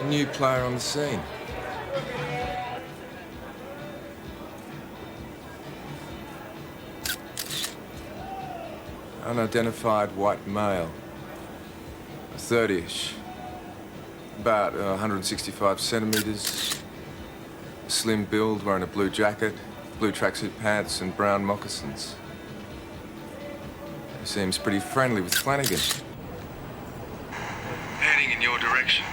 New player on the scene. Unidentified white male. 30-ish. About 165 centimetres. Slim build, wearing a blue jacket, blue tracksuit pants and brown moccasins. He seems pretty friendly with Flanagan. Heading in your direction.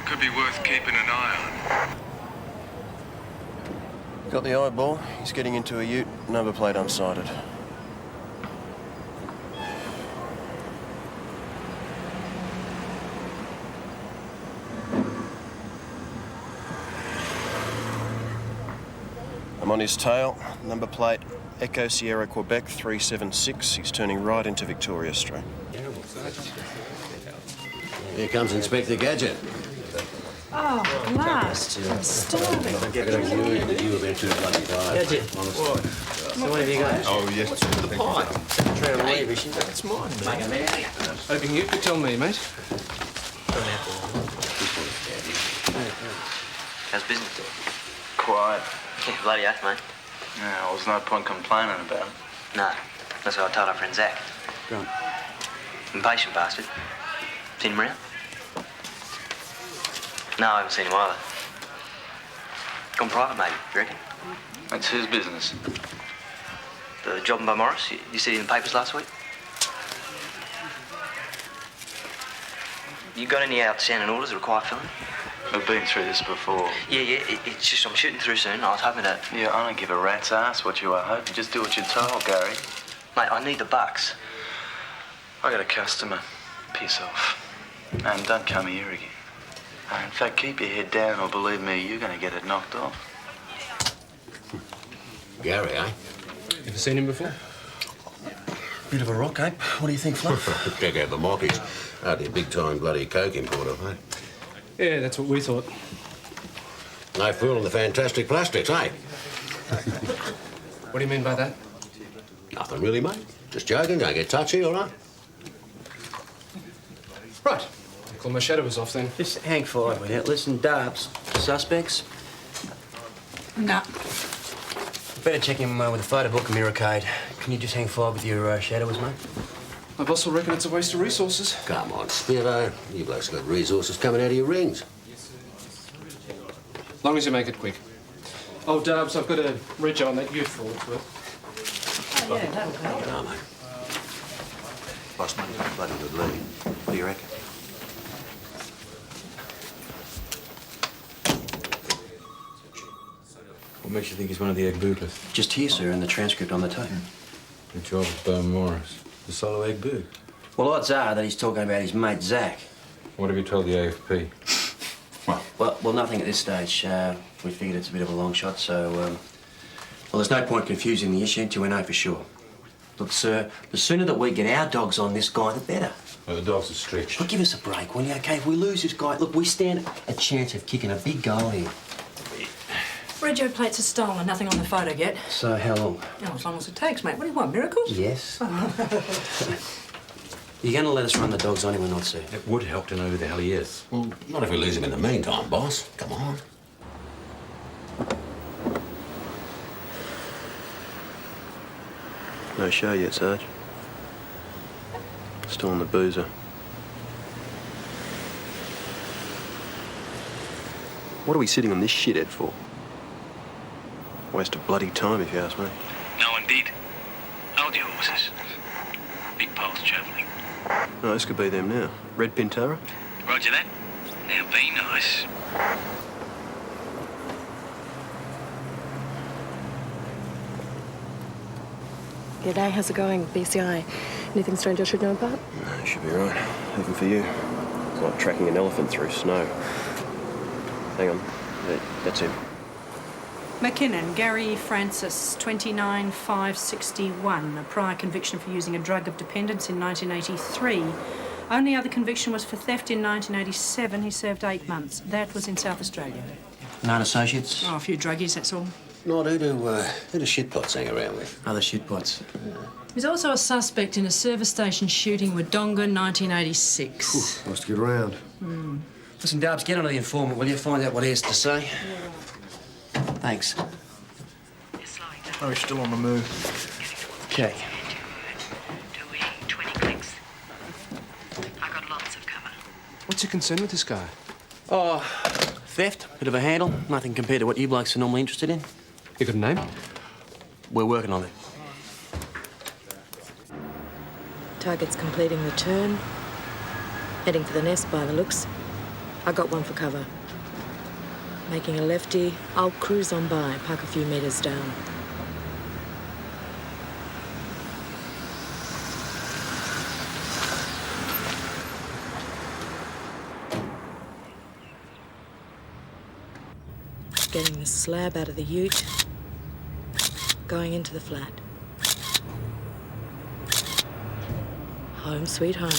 Could be worth keeping an eye on. Got the eyeball. He's getting into a ute. Number plate unsighted. I'm on his tail. Number plate Echo Sierra Quebec 376. He's turning right into Victoria Street. Here comes Inspector Gadget. Oh, last. I'm starving. You have been too bloody tired. Gadget. What? So what have you got? Oh, yes. The pie. Trying to leave, is she? That's mine, mate. Hoping you could tell me, mate. How's business? Quiet. Yeah, bloody oath, mate. No, there was no point complaining about it. No, that's what I told our friend Zach. Go on. Impatient bastard. Seen him around? No, I haven't seen him either. Gone private, maybe, you reckon? That's his business. The job by Morris, you see it in the papers last week? You got any outstanding orders that require filling? We've been through this before. Yeah, it's just I'm shooting through soon. I was hoping to... Yeah, I don't give a rat's ass what you are hoping. Just do what you're told, Gary. Mate, I need the bucks. I got a customer. Piss off. And don't come here again. In fact, keep your head down or believe me, you're going to get it knocked off. Gary, eh? Ever seen him before? Bit of a rock, eh? What do you think, Fluff? Check out the mockies. Hardly a big-time bloody coke importer, mate. Yeah, that's what we thought. No fooling the fantastic plastics, eh? What do you mean by that? Nothing really, mate. Just joking. Don't get touchy, all right? Right. I'll call my shadows off then. Just hang fire with it. Listen, Darbs, suspects? No. Better check him with a photo book and mirrorcade. Can you just hang fire with your shadowers, mate? My boss will reckon it's a waste of resources. Come on, Spiro. You blokes got resources coming out of your rings. As long as you make it quick. Oh, Darbs, I've got a reg on that youth for it. Oh, yeah, that'll help. No, mate. Boss money's a bloody good lead. What do you reckon? What makes you think he's one of the egg bootlers? Just here, sir, in the transcript on the tape. Good job with Morris. The solo egg boot. Well, odds are that he's talking about his mate, Zach. What have you told the AFP? Well, nothing at this stage. We figured it's a bit of a long shot, so, well, there's no point confusing the issue until we know for sure. Look, sir, the sooner that we get our dogs on this guy, the better. Well, the dogs are stretched. Look, give us a break, will you, okay? If we lose this guy, look, we stand a chance of kicking a big goal here. Rego plates are stolen, nothing on the photo yet. So how long? Oh, as long as it takes, mate. What do you want, miracles? Yes. You're going to let us run the dogs on him or not, sir? It would help to know who the hell he is. Well, not if we lose him in the meantime, boss. Come on. No show yet, Sarge. Still on the boozer. What are we sitting on this shithead for? Waste of bloody time, if you ask me. No, indeed. Hold your horses. Big pole's travelling. No, this could be them now. Red Pintara? Roger that. Now be nice. G'day, how's it going? BCI. Anything strange I should know about? No, you should be right. Even for you. It's like tracking an elephant through snow. Hang on. That's him. McKinnon, Gary Francis, 29,561. A prior conviction for using a drug of dependence in 1983. Only other conviction was for theft in 1987. He served 8 months. That was in South Australia. Nine associates? Oh, a few druggies, that's all. Not who do shitpots hang around with? Other shitpots. He's also a suspect in a service station shooting with Wodonga, 1986. Must get around. Listen, Darbs, get onto the informant, will you? Find out what he has to say. Thanks. Oh, he's still on the move. Okay. Doing 20 clicks. I got lots of cover. What's your concern with this guy? Oh, theft, bit of a handle. Nothing compared to what you blokes are normally interested in. You got a name? We're working on it. Target's completing the turn. Heading for the nest by the looks. I got one for cover. Making a lefty, I'll cruise on by, park a few metres down. Getting the slab out of the ute. Going into the flat. Home sweet home.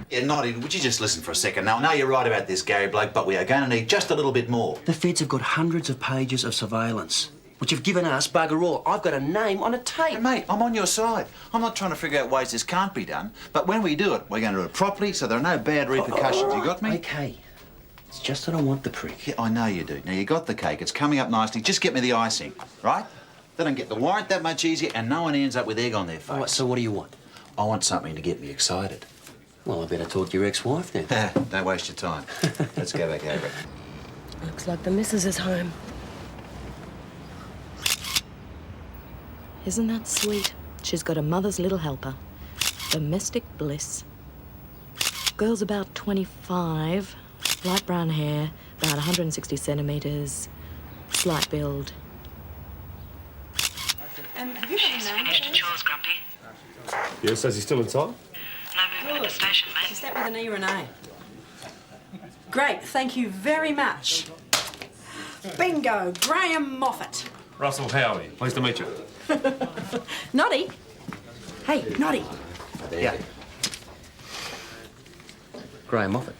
Yeah, Noddy, would you just listen for a second? Now, I know you're right about this, Gary bloke, but we are going to need just a little bit more. The feds have got hundreds of pages of surveillance, which have given us bugger all. I've got a name on a tape. Hey, mate, I'm on your side. I'm not trying to figure out ways this can't be done, but when we do it, we're going to do it properly so there are no bad repercussions. You got me? Okay. It's just that I want the prick. Yeah, I know you do. Now, you got the cake. It's coming up nicely. Just get me the icing, right? They don't get the warrant that much easier, and no one ends up with egg on their face. All right, so what do you want? I want something to get me excited. Well, I better talk to your ex-wife then. Don't waste your time. Let's go back over it. Looks like the missus is home. Isn't that sweet? She's got a mother's little helper. Domestic bliss. Girl's about 25, light brown hair, about 160 centimetres, slight build. Have you got a She's name? finished chores, Grumpy. Yes, is he still inside? No movement at the station, mate. Is that with an E or an A? Great, thank you very much. Bingo, Graham Moffat. Russell Howie. Pleased to meet you. Noddy. Hey, Noddy. Yeah. Graham Moffat.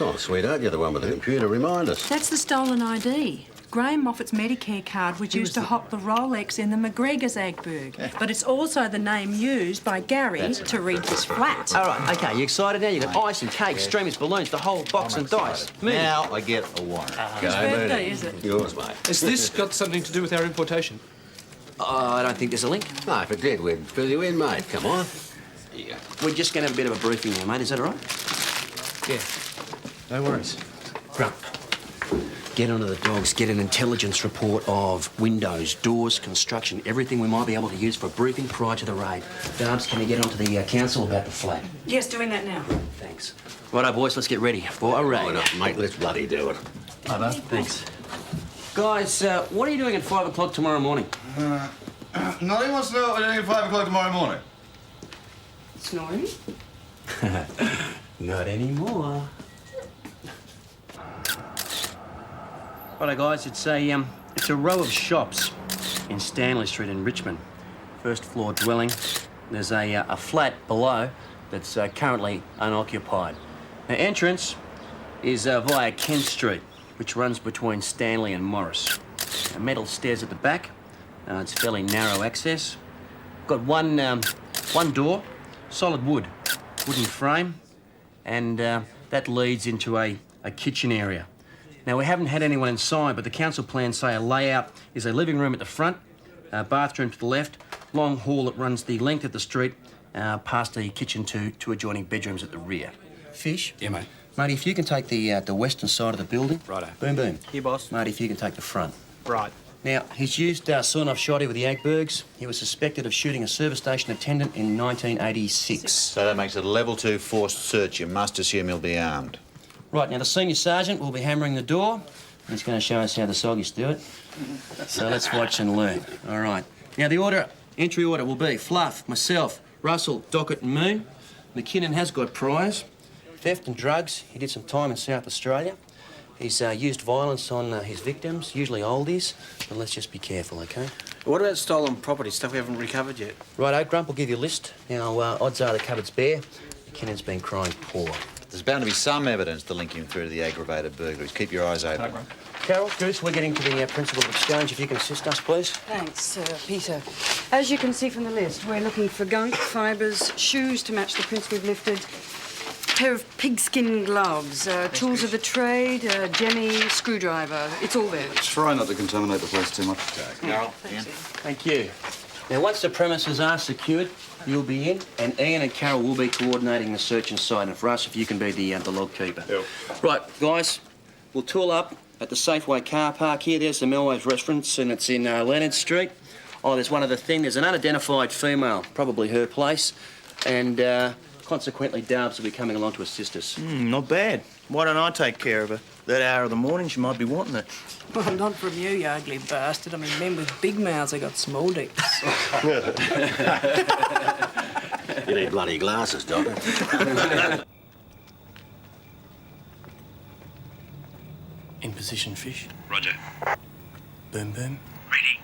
Oh, sweetheart, you're the one with the computer. Remind us. That's the stolen ID. Graham Moffat's Medicare card was used to hop the Rolex in the McGregor's Agberg. But it's also the name used by Gary to reach his flat. All right, okay, you excited now? You got ice and cake, streamers, balloons, the whole box and dice. Now I get a warrant. Whose birthday is it? Yours, mate. Has this got something to do with our importation? I don't think there's a link. No, if it did, we'd fill you in, mate. Come on. Yeah. We're just going to have a bit of a briefing now, mate. Is that all right? Yeah. No worries. Grump. Get onto the dogs, get an intelligence report of windows, doors, construction, everything we might be able to use for a briefing prior to the raid. Darbs, can you get onto the council about the flat? Yes, doing that now. Thanks. Righto, boys, let's get ready for a raid. Why not, mate? Let's bloody do it. Thanks. Guys, what are you doing at 5 o'clock tomorrow morning? Nobody wants to know what we're doing at 5 o'clock tomorrow morning. Snoring? Not anymore. Righto, guys, it's a row of shops in Stanley Street in Richmond. First floor dwelling. There's a flat below that's currently unoccupied. The entrance is via Kent Street, which runs between Stanley and Morris. metal stairs at the back. It's fairly narrow access. Got one door, solid wood, wooden frame, and that leads into a kitchen area. Now, we haven't had anyone inside, but the council plans say a layout is a living room at the front, a bathroom to the left, long hall that runs the length of the street, past the kitchen to two adjoining bedrooms at the rear. Fish? Yeah, mate. Matey, if you can take the western side of the building. Righto. Boom, boom. Here, boss. Matey, if you can take the front. Right. Now, he's used sawn-off shotty with the Agbergs. He was suspected of shooting a service station attendant in 1986. So that makes it a level 2 forced search. You must assume he'll be armed. Right, now the senior sergeant will be hammering the door. And he's going to show us how the soggies do it. So let's watch and learn. All right. Now, the entry order will be Fluff, myself, Russell, Dockett and Moon. McKinnon has got priors. Theft and drugs. He did some time in South Australia. He's used violence on his victims, usually oldies. But let's just be careful, OK? What about stolen property, stuff we haven't recovered yet? Right, Grump will give you a list. Now, odds are the cupboard's bare. McKinnon's been crying poor. There's bound to be some evidence to link him through to the aggravated burglaries. Keep your eyes open. Carol, Goose, we're getting to the principal of exchange. If you can assist us, please. Thanks, Peter. As you can see from the list, we're looking for gunk, fibres, shoes to match the prints we've lifted, a pair of pigskin gloves, tools of the trade, a jemmy, screwdriver. It's all there. Try not to contaminate the place too much. Carol, Ian. Thank you. Now, once the premises are secured, you'll be in, and Ian and Carol will be coordinating the search inside. And for us, if you can be the log keeper. Yep. Right, guys, we'll tool up at the Safeway car park here. There's the Melrose Restaurants, and it's in Leonard Street. Oh, there's one other thing. There's an unidentified female, probably her place, and consequently, Darbs will be coming along to assist us. Not bad. Why don't I take care of her? That hour of the morning, she might be wanting it. Well, not from you, you ugly bastard. I mean, men with big mouths have got small dicks. You need bloody glasses, Doctor. In position, Fish. Roger. Boom, boom. Ready.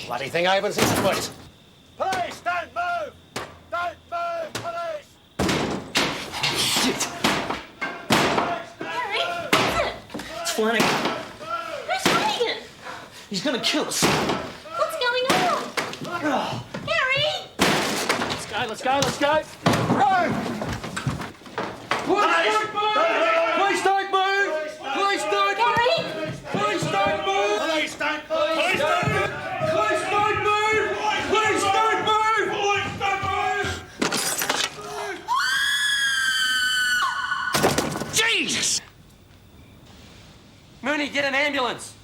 Bloody thing opens in the place. Police, don't move! Don't move, police! Shit! Harry, what's it? It's Flanagan. Who's Flanagan? He's gonna kill us. What's going on? Harry! Let's go. Police, don't move! Police, don't move! Harry! Police, don't move! Police, don't move! Police, don't move! Police, don't move! Police, don't move! Police, don't move! Jesus! Mooney, get an ambulance.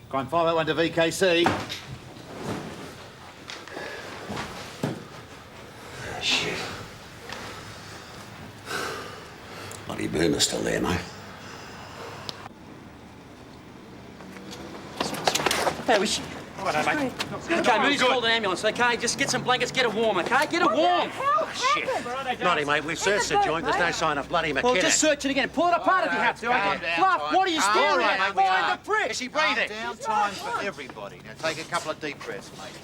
Crime 501 to VKC. Shit. Bloody boomer's still there, mate. Hey, we should... Okay, Mooney's called an ambulance, okay? Just get some blankets, get her warm, okay? Get her warm! Shit. Bloody mate, we've searched the joint. There's no sign of bloody McKinnon. Well, just search it again. Pull it apart if you have to. Fluff, what are you staring at? Find the prick. Is she breathing? Down times for everybody. Now take a couple of deep breaths, mate.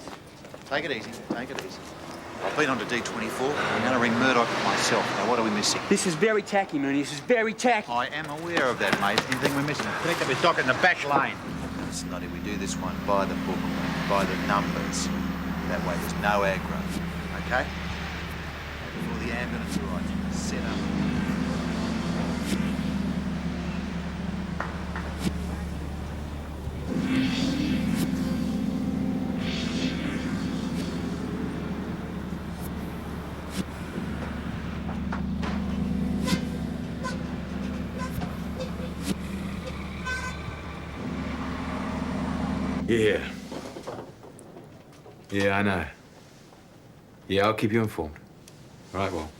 Take it easy. Take it easy. I've been on to D24. I'm going to ring Murdoch myself. Now, what are we missing? This is very tacky, Mooney. This is very tacky. I am aware of that, mate. Anything we're missing? Connect up with Doc in the back lane. Snotty, we do this one by the book, by the numbers. That way there's no aggro. Okay? Before the ambulance arrives, set up. Yeah. Yeah, I know. Yeah, I'll keep you informed. Right, well.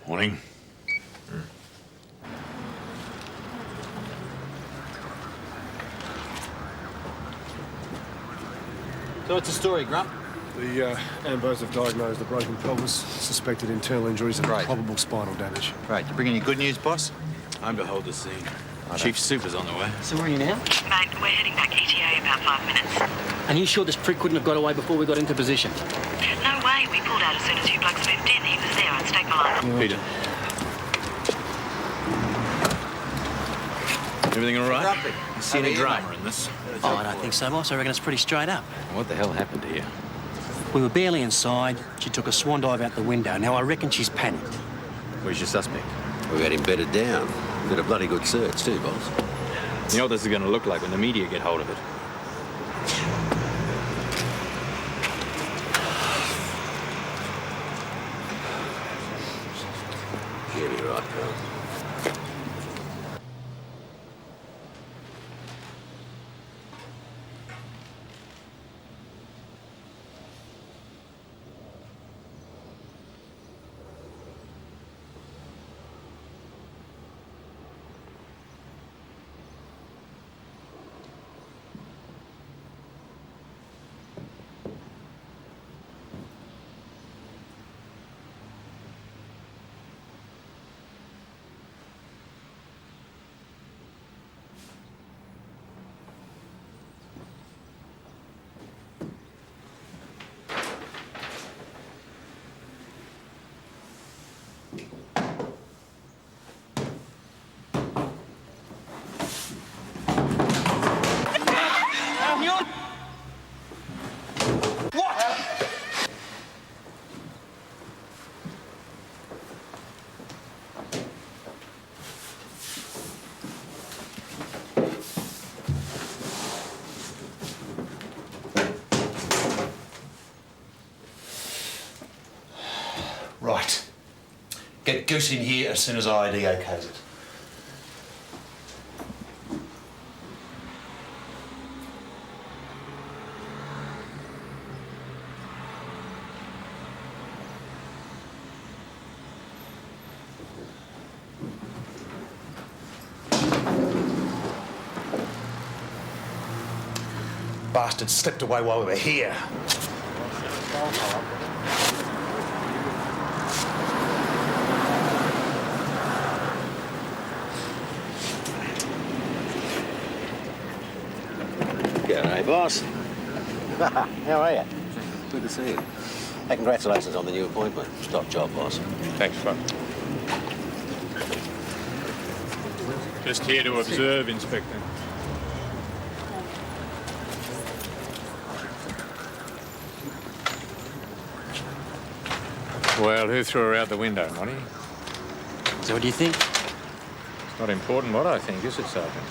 Morning. So what's the story, Grump? The Ambos have diagnosed a broken pelvis, suspected internal injuries and probable spinal damage. Great. You bring any good news, boss? I'm to hold the scene. Chief Super's on the way. So where are you now? Mate, we're heading back ETA in about 5 minutes. And you sure this prick couldn't have got away before we got into position? No way. We pulled out as soon as you blokes moved in. He was there. I'd stake my life. Peter. Everything all right? Grumpy. You see any drama in this? Oh, I don't think so, boss. I reckon it's pretty straight up. What the hell happened here? We were barely inside. She took a swan dive out the window. Now, I reckon she's panicked. Where's your suspect? We had him bedded down. Did a bloody good search too, boss. You know what this is going to look like when the media get hold of it. You'll be right, pal. Right. Get Goose in here as soon as ID okays it. Bastard slipped away while we were here. G'day, boss. How are you? Good to see you. Hey, congratulations on the new appointment. Top job, boss. Thanks, Buck. Just here to observe, Inspector. Well, who threw her out the window, Monty? So what do you think? It's not important what I think, is it, Sergeant?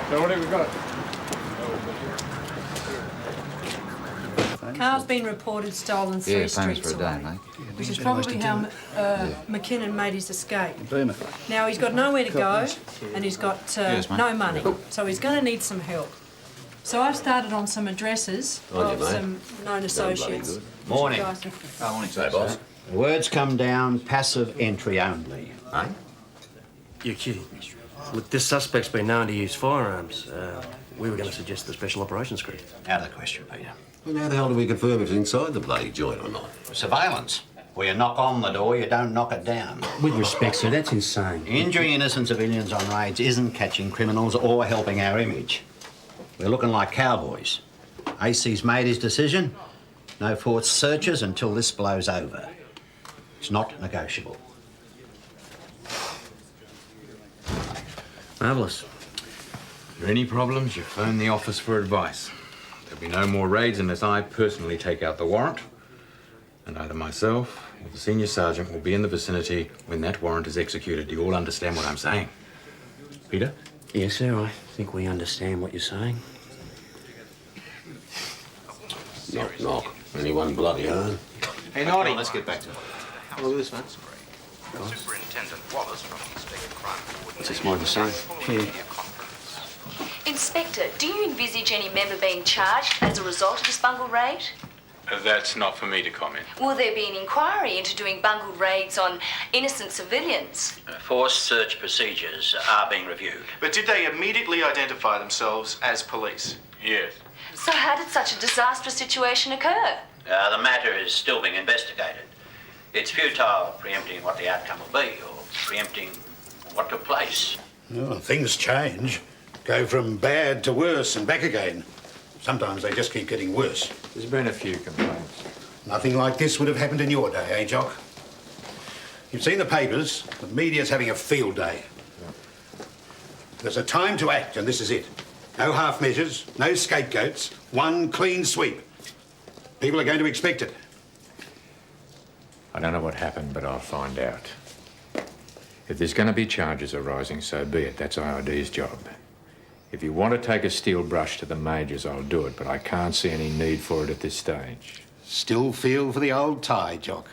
So what have we got? Car's been reported stolen 3 streets away, which is probably how McKinnon made his escape. Now, he's got nowhere to go and he's got no money, so he's going to need some help. So I've started on some addresses of some known associates. Morning. Morning, Hey, boss. Words come down, passive entry only. Eh? You're kidding. Look, this suspect's been known to use firearms. We were going to suggest the Special Operations Group. Out of the question, Peter. Well, how the hell do we confirm if it's inside the bloody joint or not? Surveillance. Where you knock on the door, you don't knock it down. With respect, sir, that's insane. Injuring innocent civilians on raids isn't catching criminals or helping our image. We're looking like cowboys. AC's made his decision. No forced searches until this blows over. It's not negotiable. Marvellous. If there are any problems, you phone the office for advice. There'll be no more raids unless I personally take out the warrant. And either myself or the senior sergeant will be in the vicinity when that warrant is executed. Do you all understand what I'm saying? Peter? Yes, sir, I think we understand what you're saying. Knock, knock. Anyone bloody home? Hey, Noddy. Let's get back to it. Look at this, man. Superintendent Wallace from Inspector Crime. Is this more of the same? Inspector, do you envisage any member being charged as a result of this bungled raid? That's not for me to comment. Will there be an inquiry into doing bungled raids on innocent civilians? Forced search procedures are being reviewed. But did they immediately identify themselves as police? Yes. So how did such a disastrous situation occur? The matter is still being investigated. It's futile preempting what the outcome will be or preempting what took place. Well, things change. Go from bad to worse and back again. Sometimes they just keep getting worse. There's been a few complaints. Nothing like this would have happened in your day, eh, Jock? You've seen the papers. The media's having a field day. There's a time to act, and this is it. No half measures, no scapegoats, one clean sweep. People are going to expect it. I don't know what happened, but I'll find out. If there's going to be charges arising, so be it. That's IID's job. If you want to take a steel brush to the majors, I'll do it, but I can't see any need for it at this stage. Still feel for the old tie, Jock?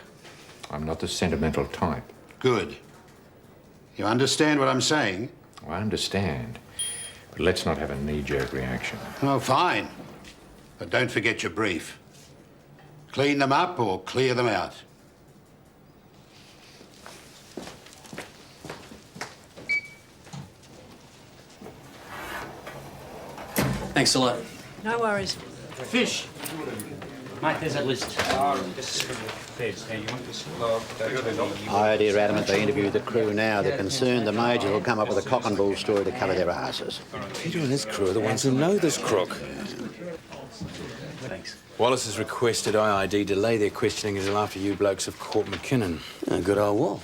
I'm not the sentimental type. Good. You understand what I'm saying? I understand, but let's not have a knee-jerk reaction. Oh, fine. But don't forget your brief. Clean them up or clear them out. Thanks a lot. No worries. Fish. Mate, there's that list. IID are adamant they interview the crew now. They're concerned the majors will come up with a cock and bull story to cover their asses. Peter and his crew are the ones who know this crook. Thanks. Wallace has requested IID delay their questioning until after you blokes have caught McKinnon. A good old wall.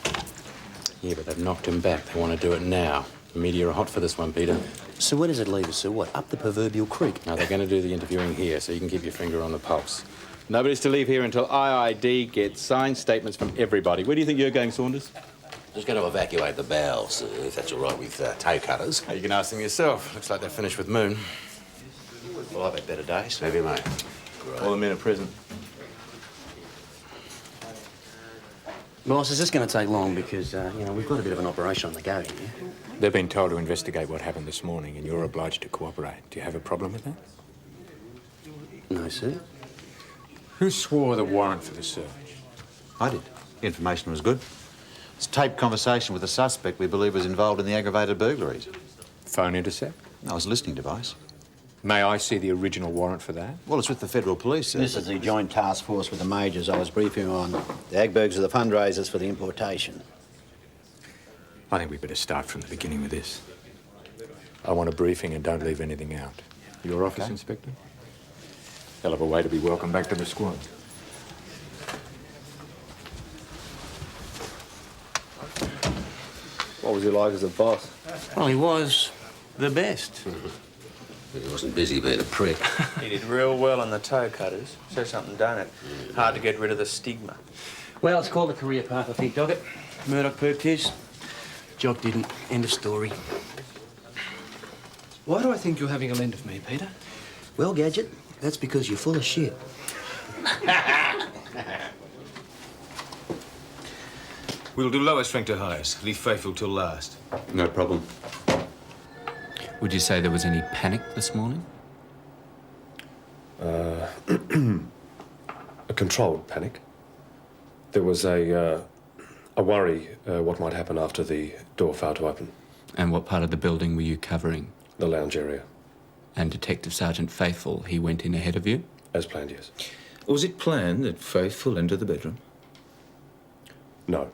Yeah, but they've knocked him back. They want to do it now. The media are hot for this one, Peter. So where does it leave us, sir? What, up the proverbial creek? No, they're going to do the interviewing here, so you can keep your finger on the pulse. Nobody's to leave here until IID gets signed statements from everybody. Where do you think you're going, Saunders? Just going to evacuate the bowels, if that's all right with toe cutters. You can ask them yourself. Looks like they're finished with Moon. Well, I've had better days. Have you, mate? All the men are prison. Boss, is this going to take long? Because, we've got a bit of an operation on the go here. They've been told to investigate what happened this morning, and you're obliged to cooperate. Do you have a problem with that? No, sir. Who swore the warrant for the search? I did. Information was good. It's a taped conversation with a suspect we believe was involved in the aggravated burglaries. Phone intercept? No, it was a listening device. May I see the original warrant for that? Well, it's with the federal police, sir. This is the joint task force with the majors I was briefing on. The Agbergs are the fundraisers for the importation. I think we better start from the beginning with this. I want a briefing and don't leave anything out. Your office, Okay. Inspector? Hell of a way to be welcomed back to the squad. What was he like as a boss? Well, he was the best. He wasn't busy being a prick. He did real well on the toe cutters. Says something, don't it? Hard to get rid of the stigma. Well, it's called a career path, I think, Doggett. Murdoch perked his. Jock didn't. End of story. Why do I think you're having a lend of me, Peter? Well, Gadget, that's because you're full of shit. We'll do lower strength to highest. Leave faithful till last. No problem. Would you say there was any panic this morning? A controlled panic. There was a worry what might happen after the door failed to open. And what part of the building were you covering? The lounge area. And Detective Sergeant Faithful, he went in ahead of you? As planned, yes. Was it planned that Faithful entered the bedroom? No.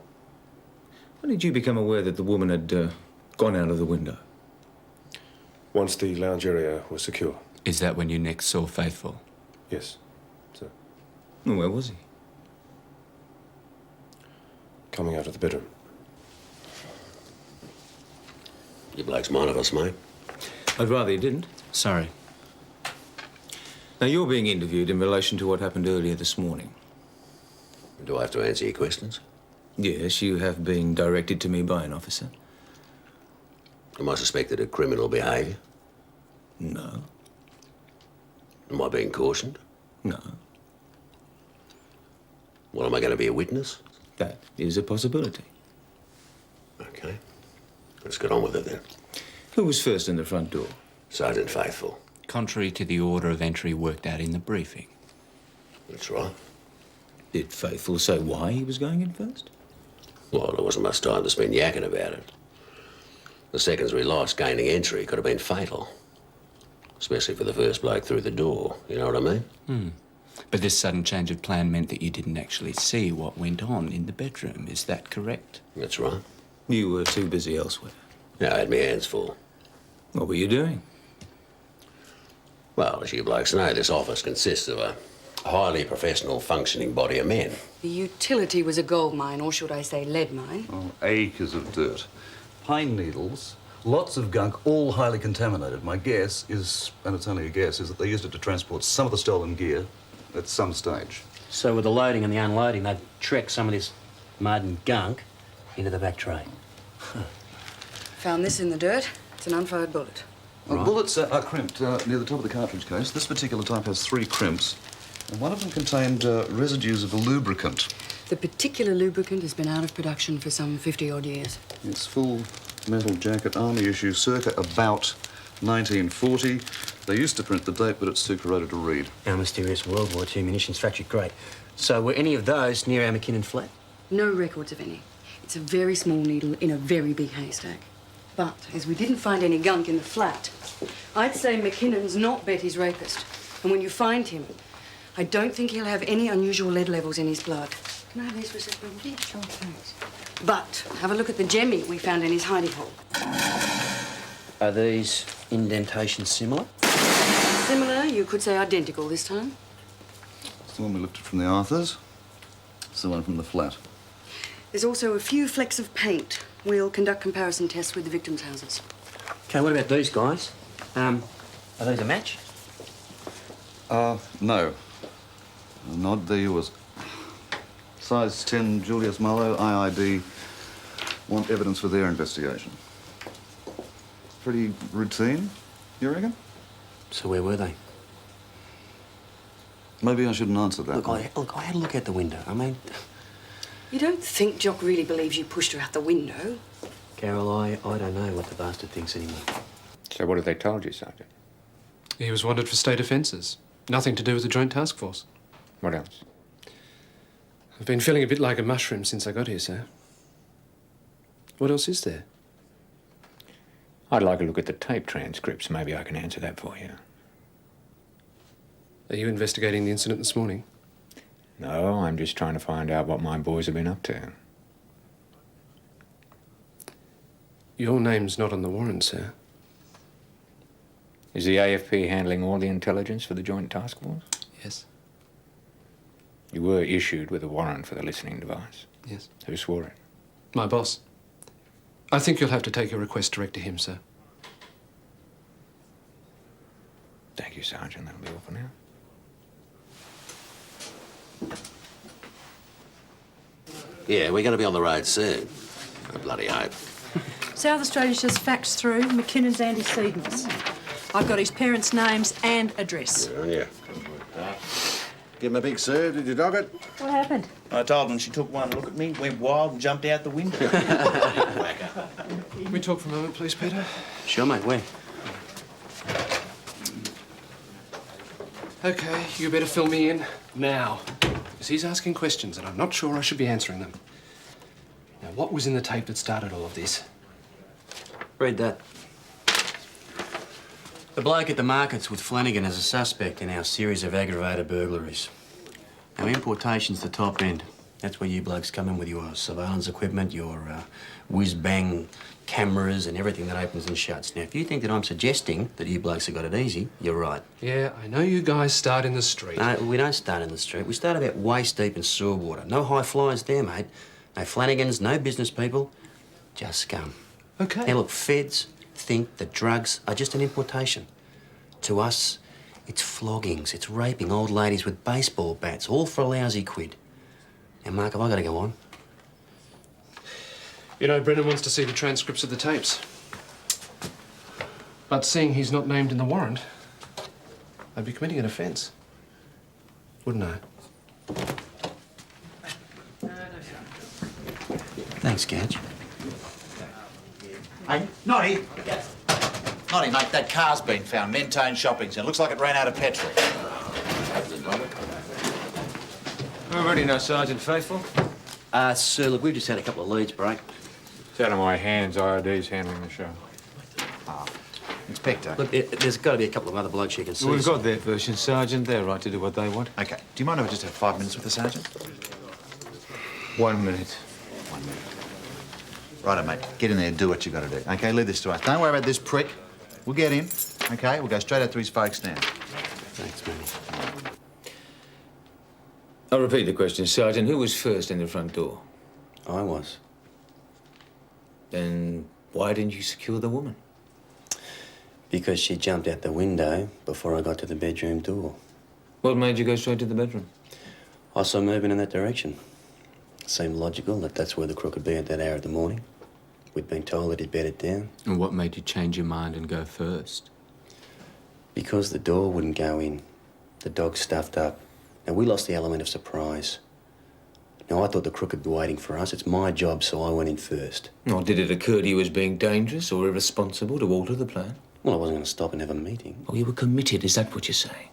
When did you become aware that the woman had gone out of the window? Once the lounge area was secure. Is that when you next saw Faithful? Yes, sir. Well, where was he? Coming out of the bedroom. You blokes mind of us, mate? I'd rather you didn't. Sorry. Now, you're being interviewed in relation to what happened earlier this morning. Do I have to answer your questions? Yes, you have been directed to me by an officer. Am I suspected of criminal behaviour? No. Am I being cautioned? No. Well, am I going to be a witness? That is a possibility. Okay. Let's get on with it then. Who was first in the front door? Sergeant Faithful. Contrary to the order of entry worked out in the briefing. That's right. Did Faithful say why he was going in first? Well, there wasn't much time to spend yakking about it. The seconds we lost gaining entry could have been fatal. Especially for the first bloke through the door, you know what I mean? But this sudden change of plan meant that you didn't actually see what went on in the bedroom. Is that correct? That's right. You were too busy elsewhere. Yeah, I had my hands full. What were you doing? Well, as you blokes know, this office consists of a highly professional, functioning body of men. The utility was a gold mine, or should I say lead mine. Oh, acres of dirt. Pine needles, lots of gunk, all highly contaminated. My guess is, and it's only a guess, is that they used it to transport some of the stolen gear at some stage. So with the loading and the unloading, they'd trek some of this mud and gunk into the back tray. Found this in the dirt. It's an unfired bullet. Bullets are crimped near the top of the cartridge case. This particular type has 3 crimps, and one of them contained residues of a lubricant. The particular lubricant has been out of production for some 50-odd years. It's full metal jacket, army issue, circa about 1940. They used to print the date, but it's too corroded to read. Our mysterious World War II munitions factory, great. So were any of those near our McKinnon flat? No records of any. It's a very small needle in a very big haystack. But as we didn't find any gunk in the flat, I'd say McKinnon's not Betty's rapist. And when you find him, I don't think he'll have any unusual lead levels in his blood. Can I have these for a second? Yeah, sure, thanks. But have a look at the jemmy we found in his hidey hole. Are these indentations similar? Similar, you could say identical this time. It's the one we looked at from the Arthurs. It's the one from the flat. There's also a few flecks of paint. We'll conduct comparison tests with the victims' houses. Okay, what about these guys? Are these a match? No. Nod, there you was. Size 10, Julius Marlowe, IID. Want evidence for their investigation. Pretty routine, you reckon? So where were they? Maybe I shouldn't answer that. Look, I had a look out the window. I mean... You don't think Jock really believes you pushed her out the window? Carol, I don't know what the bastard thinks anymore. So what have they told you, Sergeant? He was wanted for state offences. Nothing to do with the Joint Task Force. What else? I've been feeling a bit like a mushroom since I got here, sir. What else is there? I'd like a look at the tape transcripts. Maybe I can answer that for you. Are you investigating the incident this morning? No, I'm just trying to find out what my boys have been up to. Your name's not on the warrant, sir. Is the AFP handling all the intelligence for the Joint Task Force? Yes. You were issued with a warrant for the listening device? Yes. Who swore it? My boss. I think you'll have to take your request direct to him, sir. Thank you, Sergeant. That'll be all for now. Yeah, we're going to be on the road soon. I bloody hope. South Australia's just faxed through McKinnon's antecedents. I've got his parents' names and address. Good on you. Give him a big sir. Did you dog it? What happened? I told him, she took one look at me, went wild and jumped out the window. Can we talk for a moment, please, Peter? Sure, mate. Where? OK, you better fill me in now. Because he's asking questions and I'm not sure I should be answering them. Now, what was in the tape that started all of this? Read that. The bloke at the markets with Flanagan as a suspect in our series of aggravated burglaries. Our importation's the top end. That's where you blokes come in with your surveillance equipment, your whiz-bang cameras and everything that opens and shuts. Now, if you think that I'm suggesting that you blokes have got it easy, you're right. Yeah, I know you guys start in the street. No, we don't start in the street. We start about waist deep in sewer water. No high flyers there, mate. No Flanagans, no business people. Just scum. OK. Now, look, feds think that drugs are just an importation. To us, it's floggings, it's raping old ladies with baseball bats, all for a lousy quid. Now, Mark, have I got to go on? You know, Brennan wants to see the transcripts of the tapes. But seeing he's not named in the warrant, I'd be committing an offence. Wouldn't I? Thanks, Gadge. Hey, Noddy. Noddy, mate, that car's been found. Mentone Shopping Centre. Looks like it ran out of petrol. We already know Sergeant Faithful. Sir, look, we've just had a couple of leads break. It's out of my hands. IOD's handling the show. Inspector. Look, there's got to be a couple of other blokes you can see. We've got their version, Sergeant. They're right to do what they want. OK. Do you mind if I just have 5 minutes with the sergeant? 1 minute. 1 minute. Righto, mate. Get in there and do what you got to do. OK, leave this to us. Don't worry about this prick. We'll get him. OK, we'll go straight out to his folks now. Thanks, man. I'll repeat the question, Sergeant. Who was first in the front door? I was. Then why didn't you secure the woman? Because she jumped out the window before I got to the bedroom door. What made you go straight to the bedroom? I saw moving in that direction. Seemed logical that that's where the crook would be at that hour of the morning. We'd been told that he'd bedded down. And what made you change your mind and go first? Because the door wouldn't go in. The dog stuffed up. Now, we lost the element of surprise. Now, I thought the crook would be waiting for us. It's my job, so I went in first. Or did it occur to you as being dangerous or irresponsible to alter the plan? Well, I wasn't going to stop and have a meeting. Oh, you were committed, is that what you're saying?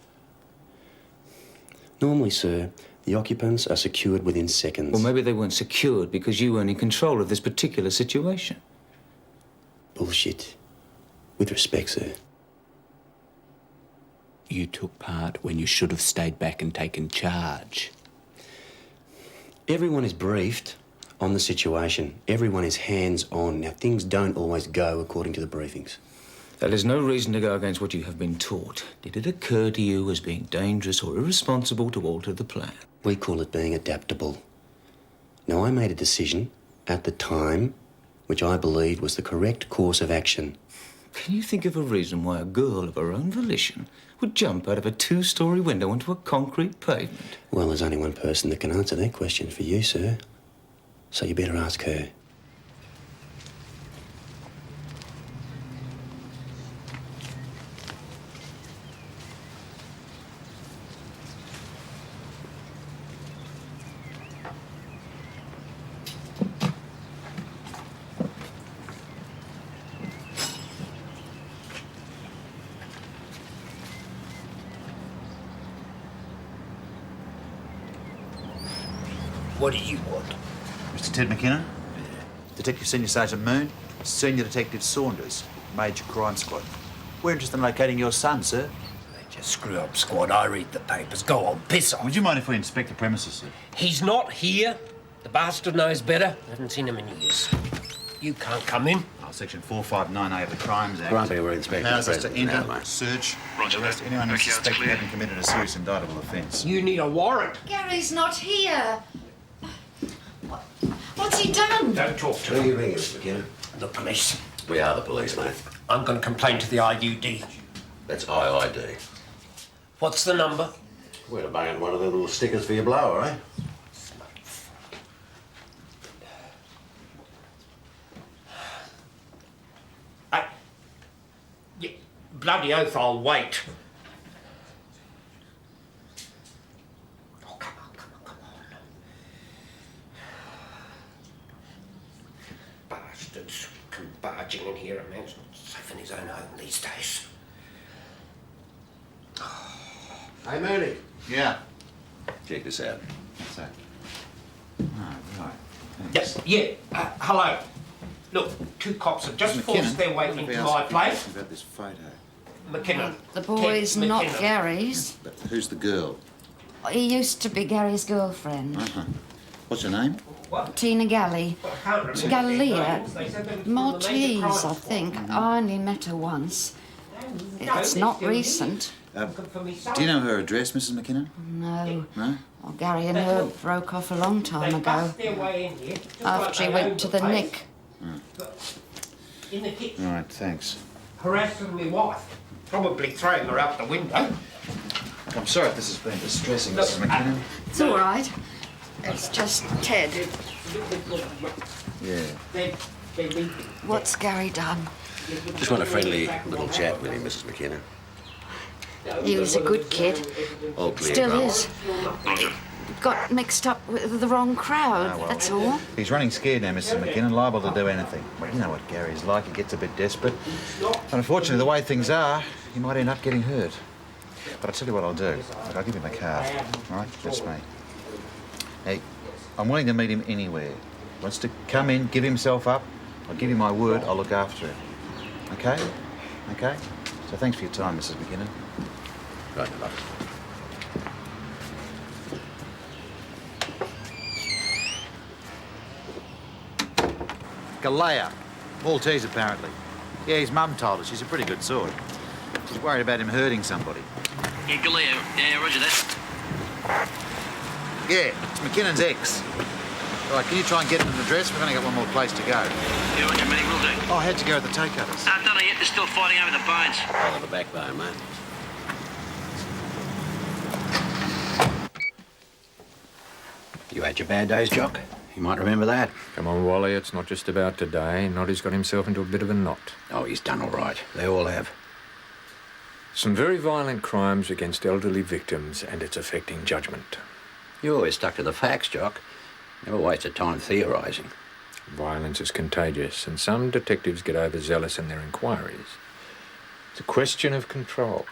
Normally, sir, the occupants are secured within seconds. Well, maybe they weren't secured because you weren't in control of this particular situation. Bullshit. With respect, sir. You took part when you should have stayed back and taken charge. Everyone is briefed on the situation. Everyone is hands-on. Now, things don't always go according to the briefings. That is no reason to go against what you have been taught. Did it occur to you as being dangerous or irresponsible to alter the plan? We call it being adaptable. Now, I made a decision at the time which I believed was the correct course of action. Can you think of a reason why a girl of her own volition would jump out of a 2-story window onto a concrete pavement? Well, there's only one person that can answer that question for you, sir. So you better ask her. What do you want? Mr. Ted McKinnon? Detective Senior Sergeant Moon, Senior Detective Saunders, Major Crime Squad. We're interested in locating your son, sir. Just screw up, squad. I read the papers. Go on, piss off. Would you mind if we inspect the premises, sir? He's not here. The bastard knows better. I haven't seen him in years. You can't come in. Oh, Section 459A of the Crimes Act. Grumpy, we're inspecting Allows us to present enter, now, mate. search, Roger arrest that. anyone who's Back out, suspected of clear. having committed a serious indictable offence. You need a warrant. Gary's not here. What's he done? Don't talk to Who are him. you ringing, Mr. McKinnon? The police. We are the police, mate. I'm going to complain to the IUD. That's IID. What's the number? We're to bang on one of the little stickers for your blower, eh? Bloody oath, I'll wait. Bastards come barging in here. A man's not safe in his own home these days. Hey, Mooney. Yeah. Check this out. What's that? Oh, right. Yes, yeah. Hello. Look, 2 cops have just forced their way into my place. About this photo. McKinnon. The boy's Ted not McKinnon. Gary's. But who's the girl? He used to be Gary's girlfriend. Uh-huh. What's her name? Tina Galley. Galilea. Maltese, I crime think. I only met her once. It's not recent. Do you know her address, Mrs. McKinnon? No. No? Well, Gary and her broke off a long time ago. After he went to the Nick. In the kitchen. Right, thanks. Harassing my wife. Probably throwing her out the window. I'm sorry if this has been distressing, Look, Mrs. McKinnon. It's all right. It's just Ted. Yeah. They're What's Gary done? Just want a friendly little chat with you, Mrs. McKenna. He was a good kid. All clear, Still brother. is. Got mixed up with the wrong crowd, Ah, well. that's all. He's running scared now, Mrs. McKinnon, liable to do anything. Well, you know what Gary's like, he gets a bit desperate. And unfortunately, the way things are, he might end up getting hurt. But I'll tell you what I'll do. Look, I'll give him a card, all right? That's me. Hey, I'm willing to meet him anywhere. He wants to come in, give himself up. I'll give you my word, I'll look after him. Okay? Okay? So thanks for your time, Mrs. McKinnon. Right, love. Galea. Maltese, apparently. Yeah, his mum told us. She's a pretty good sort. She's worried about him hurting somebody. Yeah, Galea. Yeah, roger that. Yeah, it's McKinnon's ex. Right, can you try and get him an address? We've only got one more place to go. Yeah, roger, Matty, will do. Oh, how'd you go at the toe cutters? Don't know yet. They're still fighting over the bones. I'll have a backbone, mate. You had your bad days, Jock. You might remember that. Come on, Wally, it's not just about today. Noddy's got himself into a bit of a knot. Oh, he's done all right. They all have. Some very violent crimes against elderly victims, and it's affecting judgment. You always stuck to the facts, Jock. Never wasted time theorising. Violence is contagious, and some detectives get overzealous in their inquiries. It's a question of control.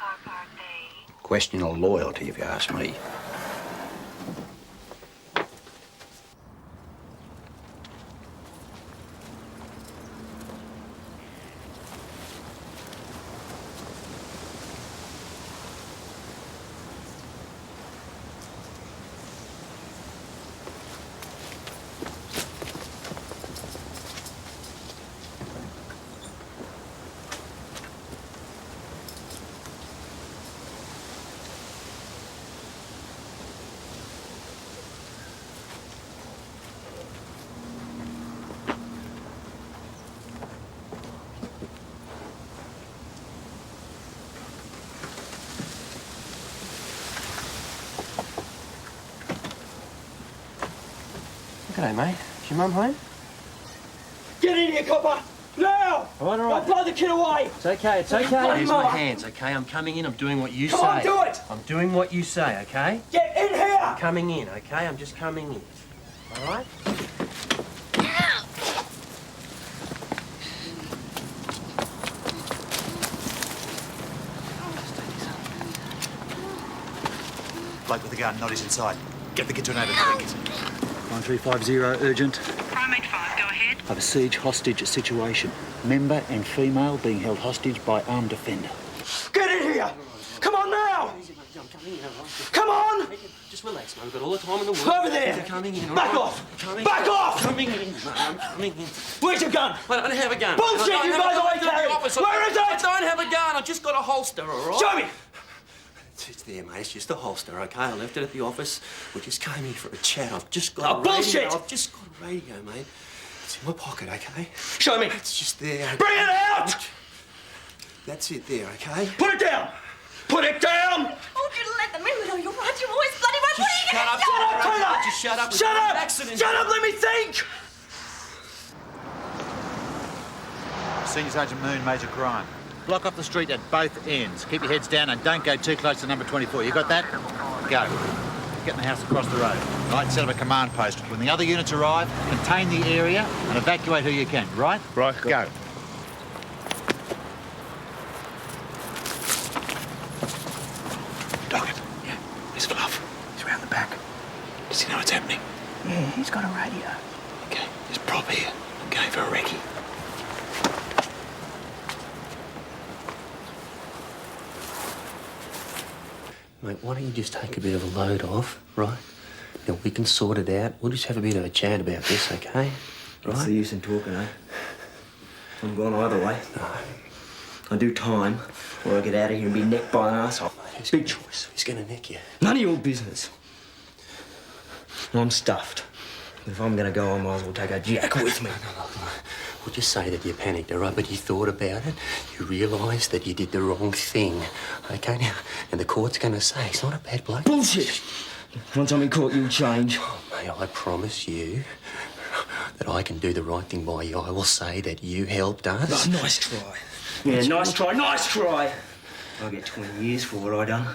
Question of loyalty, if you ask me. G'day, mate. Is your mum home? Get in here, copper! Now! All right. I'll blow the kid away! It's okay, it's okay. Here's my hands, okay? I'm coming in, I'm doing what you say. Come on, do it! I'm doing what you say, okay? Get in here! I'm coming in, okay? I'm just coming in. All right? Bloke with the gun, Noddy's inside. Get the kid to an quick. 9350, urgent. Primate 5, go ahead. I have a siege hostage situation. Member and female being held hostage by armed offender. Get in here! Come on now! Come on! Just relax, man. We've got all the time in the world. Over there! I'm coming in, all Back right? off! Coming Back in. off! Coming in, man. I'm coming in. Where's your gun? I don't have a gun. Bullshit, I don't you have guys a gun. always It's at the carry. office. Where is it? I don't have a gun. I just got a holster, all right? Show me! It's there, mate. It's just a holster, okay? I left it at the office. We just came in for a chat. I've just got a radio. Bullshit! I've just got a radio, mate. It's in my pocket, okay? Show me! It's just there. Okay? Bring it out! That's it there, okay? Put it down! Put it down! Oh, you let them in. No, you're right. You're always bloody right. What are you Shut gonna up, do? Shut up, Taylor! Just shut up. Shut up! Accident. Shut up, let me think! Senior Sergeant Moon, major crime. Block off the street at both ends. Keep your heads down and don't go too close to number 24. You got that? Go. Get in the house across the road. Right, set up a command post. When the other units arrive, contain the area and evacuate who you can. Right? Right. Go. Doggett. Yeah. There's Fluff. He's around the back. Does he know what's happening? Yeah, he's got a radio. Okay. There's Prop here. I'm going for a recce. Mate, why don't you just take a bit of a load off, right? Then we can sort it out. We'll just have a bit of a chat about this, okay? What's Right? the use in talking, eh? I'm gone either way. I do time, or I get out of here and be necked by an arsehole. Big choice. He's gonna nick you. None of your business. I'm stuffed. If I'm gonna go, I might as well take a jack with me. We'll just say that you panicked, all right? But you thought about it. You realised that you did the wrong thing, okay? Now, and the court's gonna say he's not a bad bloke. Bullshit! Once I'm in court, you'll change. Mate, I promise you that I can do the right thing by you, I will say that you helped us. Oh, nice try. Yeah, nice try, nice try. I get 20 years for what I done.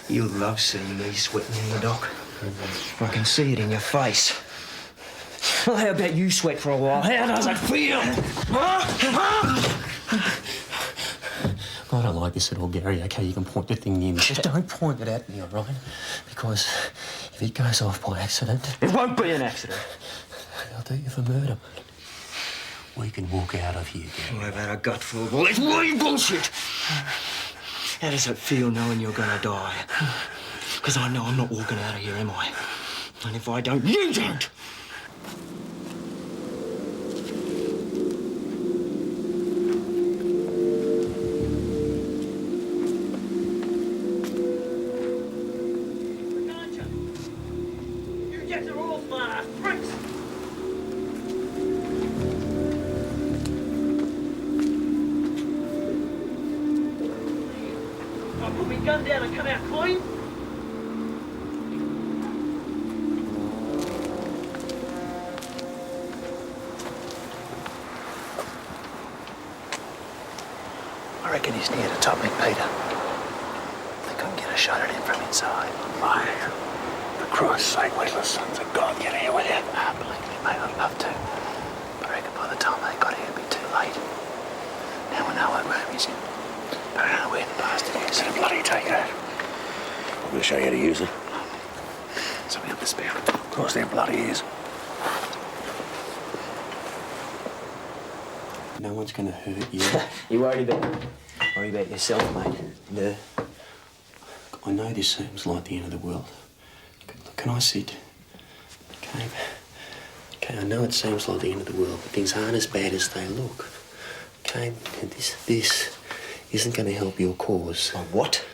You'll love seeing me sweating in the dock. I can see it in your face. Well, how about you sweat for a while? How does it feel? I don't like this at all, Gary. Okay, you can point the thing near me. Just don't point it at me, all right? Because if it goes off by accident... It won't be an accident. I'll do you for murder. We can walk out of here, Gary. I've had a gut full of all this bloody bullshit. How does it feel knowing you're gonna die? Because I know I'm not walking out of here, am I? And if I don't, you don't! Gun down and come out clean. I reckon he's near the topic, Peter. Think I can get a shot at him from inside. Mate, for Christ's sake, wait till the sons of God get here with you. Ah, believe me, mate, I'd love to. But I reckon by the time they got here, it'd be too late. Now we know what room he's in. But I don't know where the bastard is. Better bloody take it out. I'm going to show you how to use it. Something up the spout. Of course, there bloody is. No one's going to hurt you. You worry about yourself, mate. No. I know this seems like the end of the world. Can I sit? Okay. Okay, I know it seems like the end of the world, but things aren't as bad as they look. Okay, and this isn't going to help your cause. What?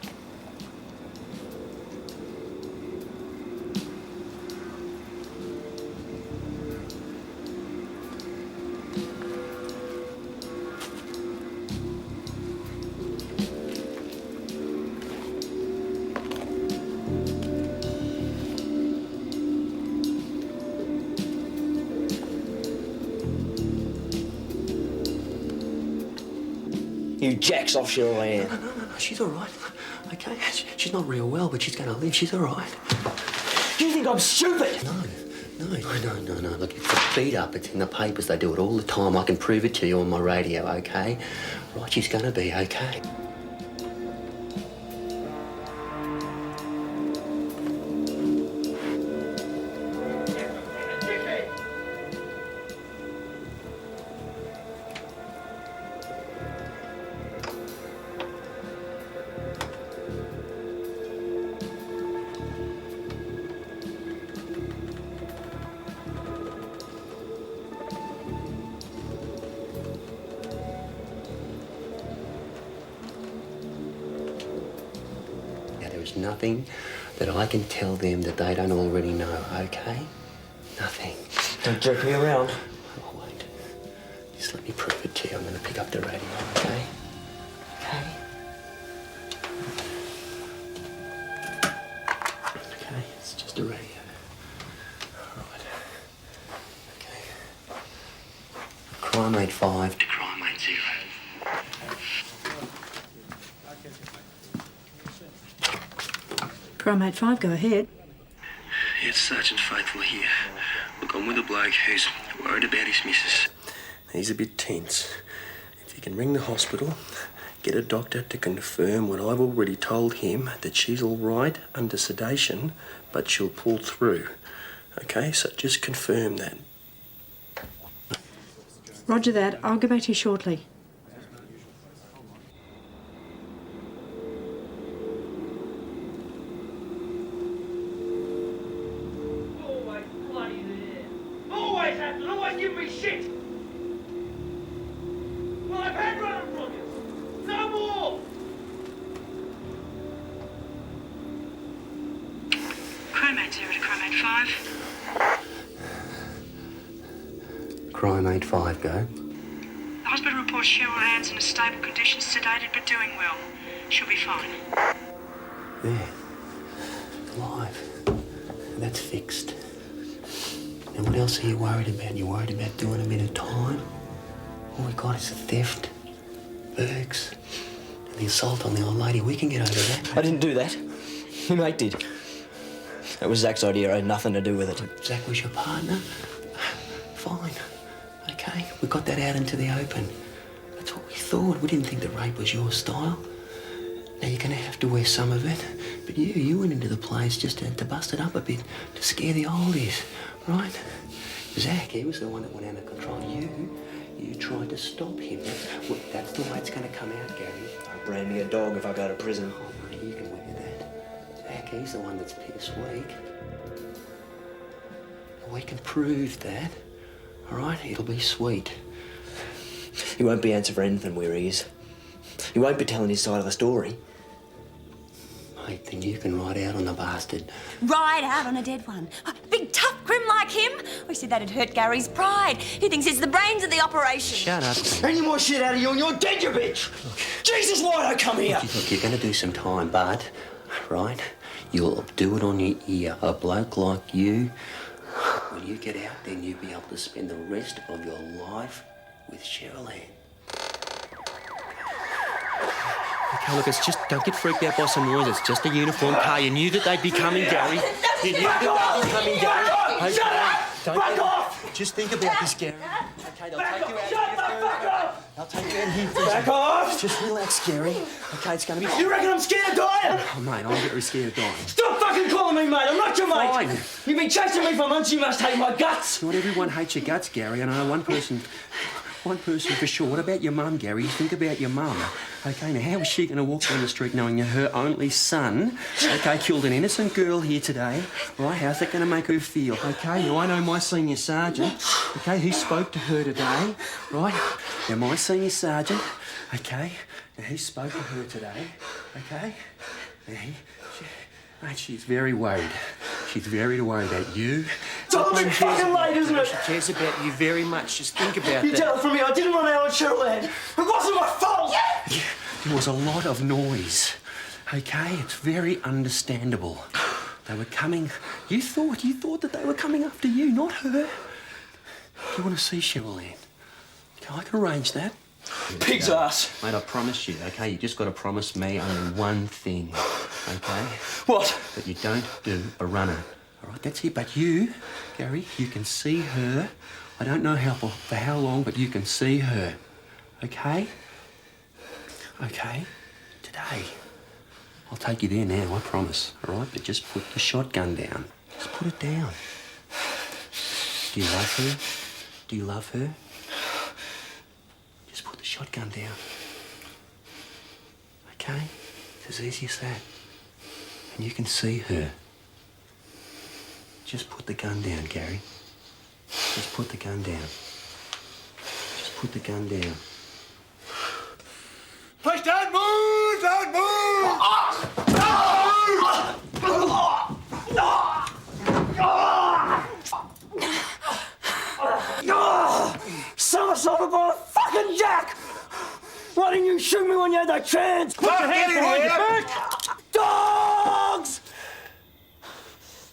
You jacks offshore land. No, she's all right. Okay, she's not real well, but she's going to live. She's all right. You think I'm stupid? No. Look, it's a beat up. It's in the papers. They do it all the time. I can prove it to you on my radio, okay? Right, she's going to be okay. There's nothing that I can tell them that they don't already know, okay? Nothing. Don't jerk me around. I won't. Just let me prove it to you. I'm going to pick up the radio, okay? Okay? Okay, it's just a radio. All right. Okay. Crime 85 to crime 80. Crime 85, go ahead. It's Sergeant Faithful here. Look, I'm with a bloke who's worried about his missus. He's a bit tense. If you can ring the hospital, get a doctor to confirm what I've already told him, that she's all right under sedation, but she'll pull through. Okay, so just confirm that. Roger that. I'll get back to you shortly. Always have to, always give me shit. Well, I've had running from you. No more. Crime 80 to crime 85. Crime 85, go. The hospital reports Cheryl Ann's in a stable condition, sedated but doing well. She'll be fine. There. Alive. That's fixed. Now, what else are you worried about? You worried about doing a bit of time? All we got is the theft, burgs, and the assault on the old lady. We can get over that. I didn't do that. My mate did. That was Zach's idea. I had nothing to do with it. Zach was your partner? Fine. Okay, we got that out into the open. That's what we thought. We didn't think that rape was your style. Now, you're going to have to wear some of it. But you went into the place just to bust it up a bit, to scare the oldies, right? Zach, he was the one that went out of control. You tried to stop him. That's the way it's going to come out, Gary. I'll brand me a dog if I go to prison. Oh, mate, you can wear that. Zach, he's the one that's piss weak. We can prove that, all right? It'll be sweet. He won't be answering for anything where he is. He won't be telling his side of the story. Mate, then you can ride out on the bastard. Ride out on a dead one. A big tough grim like him. We said that'd hurt Gary's pride. He thinks it's the brains of the operation. Shut up. Any more shit out of you and you're dead, you bitch! Jesus, why don't I come here? Look, you're going to do some time, but, right, you'll do it on your ear. A bloke like you, when you get out, then you'll be able to spend the rest of your life with Cheryl Ann. Okay, look, it's just, don't get freaked out by some noise. It's just a uniform car. You knew that they'd be coming, Gary. You knew that they'd be coming, Gary. Okay, Shut up! Back off! Just think about this, Gary. Okay, they'll take you out here. They'll take you out here first. Back off! Just relax, Gary. Okay, it's gonna be... You reckon I'm scared of dying? Oh, mate, I'm very scared of dying. Stop fucking calling me mate. I'm not your mate. Fine. You've been chasing me for months. You must hate my guts. Not everyone hates your guts, Gary. I know one person for sure. What about your mum, Gary? Think about your mum. Okay, now how is she going to walk down the street knowing her only son, okay, killed an innocent girl here today? Right, how's that going to make her feel? Okay, now I know my senior sergeant, okay, he spoke to her today, right? Now my senior sergeant, okay, now he spoke to her today, okay? Now mate, she's very worried. She's very worried about you. It's all a bit fucking late, isn't it? She cares about you very much. Just think about that. You tell it from me. I didn't run out on Cheryl Ann. It wasn't my fault. Yeah, there was a lot of noise. Okay, it's very understandable. They were coming. You thought that they were coming after you, not her. You want to see Cheryl Ann? Okay, I can arrange that. Pig's ass. Mate, I promise you, okay? You just got to promise me only one thing, okay? What? That you don't do a runner. All right, that's it. But you, Gary, you can see her. I don't know for how long, but you can see her, okay? Okay? Today. I'll take you there now, I promise, all right? But just put the shotgun down. Just put it down. Do you love her? Do you love her? Just put the shotgun down. Okay? It's as easy as that. And you can see her. Just put the gun down, Gary. Just put the gun down. Just put the gun down. Push, don't move! Don't move! Somersaulted by a fucking jack! Why didn't you shoot me when you had that chance? Put your hand behind your back! Dogs!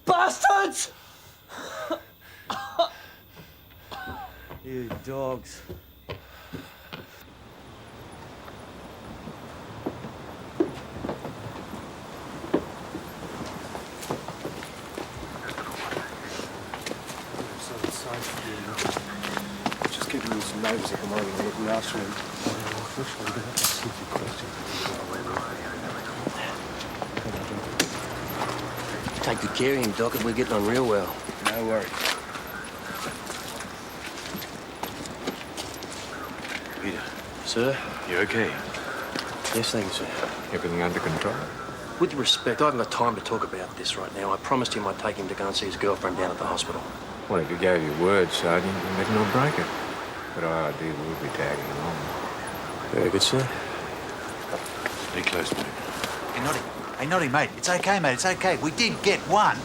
Bastards! You dogs. Just giving them some notice at the moment. We're looking after him. Take good care of him, Doc, we're getting on real well. No worries. Peter. Sir? You okay? Yes, thank you, sir. Everything under control? With respect, I haven't got time to talk about this right now. I promised him I'd take him to go and see his girlfriend down at the hospital. Well, if you gave your word, Sergeant, you better not break it. But IID will be tagging along. Very good, sir. Stay close, mate. Hey, Noddy, mate. It's okay, mate. It's okay. We did get one.